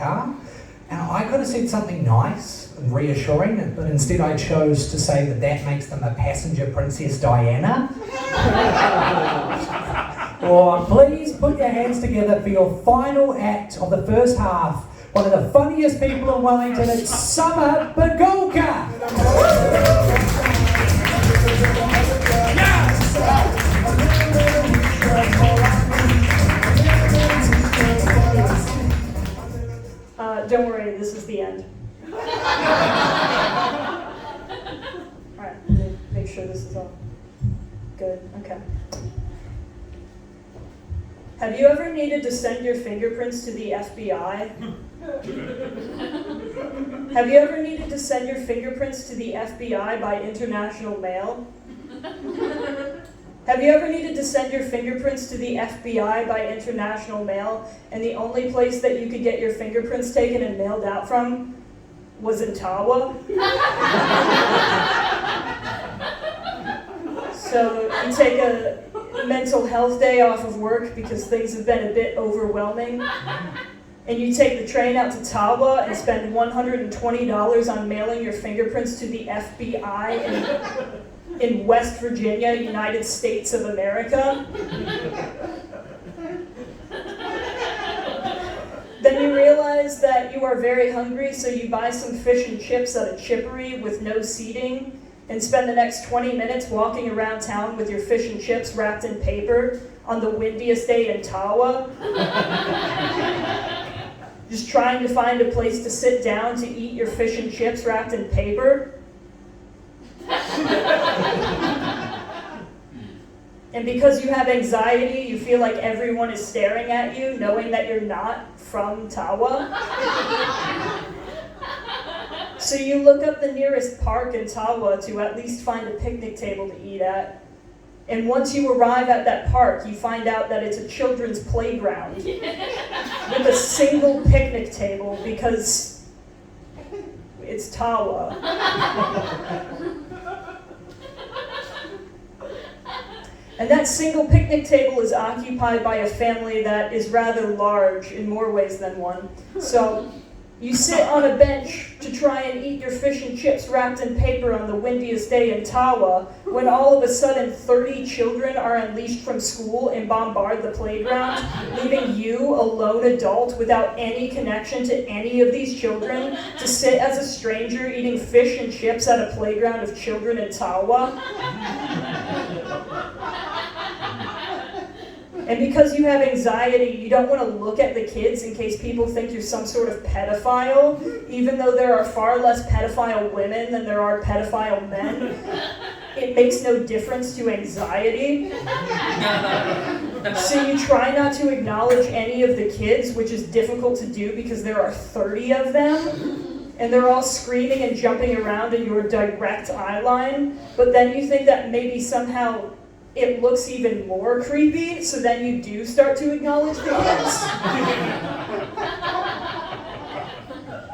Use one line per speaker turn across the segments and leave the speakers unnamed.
car. And I could have said something nice and reassuring, but instead I chose to say that makes them a passenger Princess Diana. Or please put your hands together for your final act of the first half. One of the funniest people in Wellington, it's Summer Begalka.
Don't worry, this is the end. Alright, make sure this is all good. Okay. Have you ever needed to send your fingerprints to the FBI? Have you ever needed to send your fingerprints to the FBI by international mail? Have you ever needed to send your fingerprints to the FBI by international mail, and the only place that you could get your fingerprints taken and mailed out from was in Tawa? So you take a mental health day off of work because things have been a bit overwhelming, and you take the train out to Tawa and spend $120 on mailing your fingerprints to the FBI in West Virginia, United States of America. Then you realize that you are very hungry, so you buy some fish and chips at a chippery with no seating and spend the next 20 minutes walking around town with your fish and chips wrapped in paper on the windiest day in Tawa. Just trying to find a place to sit down to eat your fish and chips wrapped in paper. And because you have anxiety, you feel like everyone is staring at you, knowing that you're not from Tawa. So you look up the nearest park in Tawa to at least find a picnic table to eat at. And once you arrive at that park, you find out that it's a children's playground with a single picnic table because it's Tawa. And that single picnic table is occupied by a family that is rather large in more ways than one. So you sit on a bench to try and eat your fish and chips wrapped in paper on the windiest day in Tawa, when all of a sudden 30 children are unleashed from school and bombard the playground, leaving you, a lone adult, without any connection to any of these children, to sit as a stranger eating fish and chips at a playground of children in Tawa. And because you have anxiety, you don't want to look at the kids in case people think you're some sort of pedophile, even though there are far less pedophile women than there are pedophile men. It makes no difference to anxiety. So you try not to acknowledge any of the kids, which is difficult to do because there are 30 of them. And they're all screaming and jumping around in your direct eye line. But then you think that maybe somehow it looks even more creepy, so then you do start to acknowledge the kids.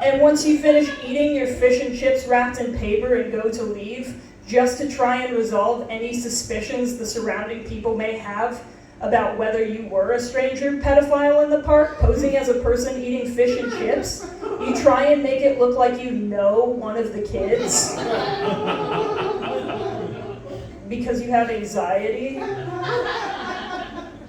And once you finish eating your fish and chips wrapped in paper and go to leave, just to try and resolve any suspicions the surrounding people may have about whether you were a stranger pedophile in the park, posing as a person eating fish and chips, you try and make it look like you know one of the kids. Because you have anxiety.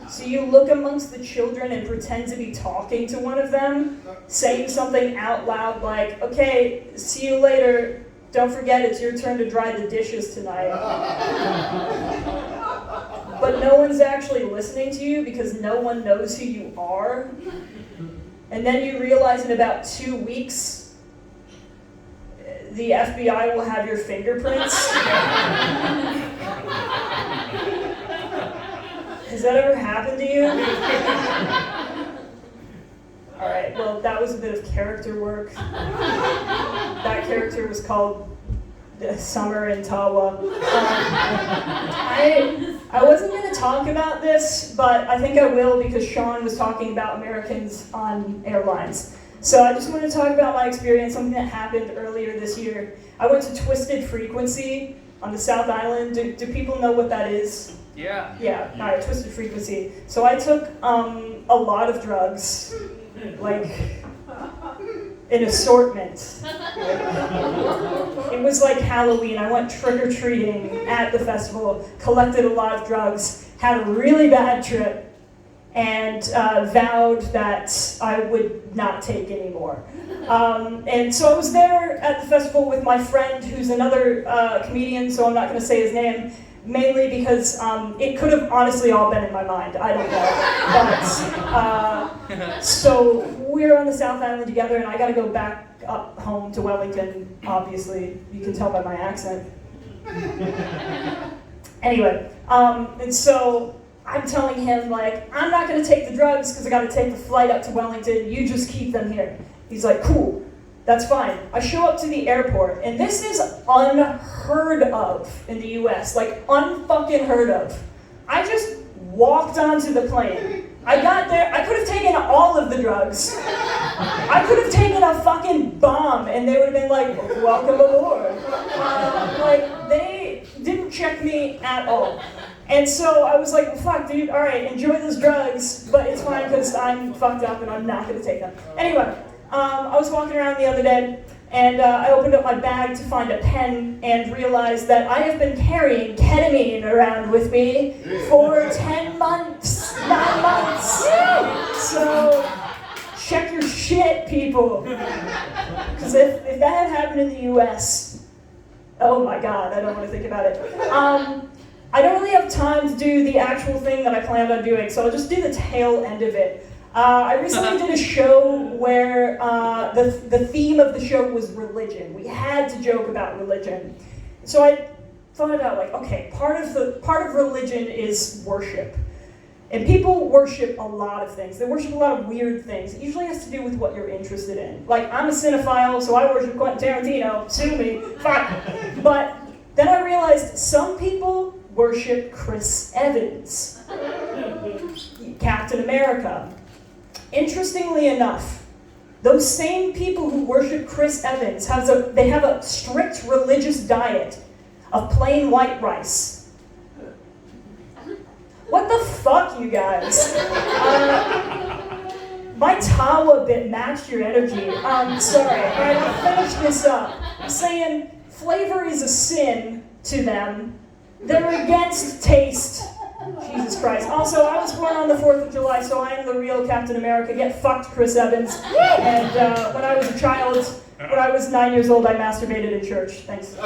So you look amongst the children and pretend to be talking to one of them, saying something out loud like, "Okay, see you later. Don't forget it's your turn to dry the dishes tonight." But no one's actually listening to you because no one knows who you are. And then you realize in about 2 weeks, the FBI will have your fingerprints. Has that ever happened to you? All right, well, that was a bit of character work. That character was called Summer in Tawa. I wasn't going to talk about this, but I think I will because Sean was talking about Americans on airlines. So I just want to talk about my experience, something that happened earlier this year. I went to Twisted Frequency on the South Island. Do people know what that is?
Yeah.
Yeah, all right, Twisted Frequency. So I took a lot of drugs, like an assortment. It was like Halloween. I went trick-or-treating at the festival, collected a lot of drugs, had a really bad trip, and vowed that I would not take any more. And so I was there at the festival with my friend, who's another comedian, so I'm not going to say his name, mainly because it could have honestly all been in my mind. I don't know. But, so we're on the South Island together, and I got to go back up home to Wellington, obviously. You can tell by my accent. Anyway, and so I'm telling him, like, I'm not going to take the drugs because I got to take the flight up to Wellington. You just keep them here. He's like, cool, that's fine. I show up to the airport, and this is unheard of in the US, like unfucking heard of. I just walked onto the plane. I got there, I could have taken all of the drugs. I could have taken a fucking bomb, and they would have been like, welcome aboard. Like, they didn't check me at all. And so I was like, well, fuck, dude, all right, enjoy those drugs, but it's fine because I'm fucked up and I'm not going to take them. Anyway, I was walking around the other day, and I opened up my bag to find a pen and realized that I have been carrying ketamine around with me for 10 months, 9 months. So check your shit, people. Because if that had happened in the US, oh my God, I don't want to think about it. I don't really have time to do the actual thing that I planned on doing, so I'll just do the tail end of it. I recently did a show where the theme of the show was religion. We had to joke about religion. So I thought about, like, okay, part of religion is worship. And people worship a lot of things. They worship a lot of weird things. It usually has to do with what you're interested in. Like, I'm a cinephile, so I worship Quentin Tarantino. Sue me. Fine. But then I realized some people worship Chris Evans, Captain America. Interestingly enough, those same people who worship Chris Evans have a strict religious diet of plain white rice. What the fuck, you guys? My Tawa bit matched your energy. Sorry. All right, I'll finish this up. I'm saying flavor is a sin to them. They're against taste. Jesus Christ. Also, I was born on the 4th of July, so I am the real Captain America. Get fucked, Chris Evans. And when I was a child, when I was 9 years old, I masturbated in church. Thanks.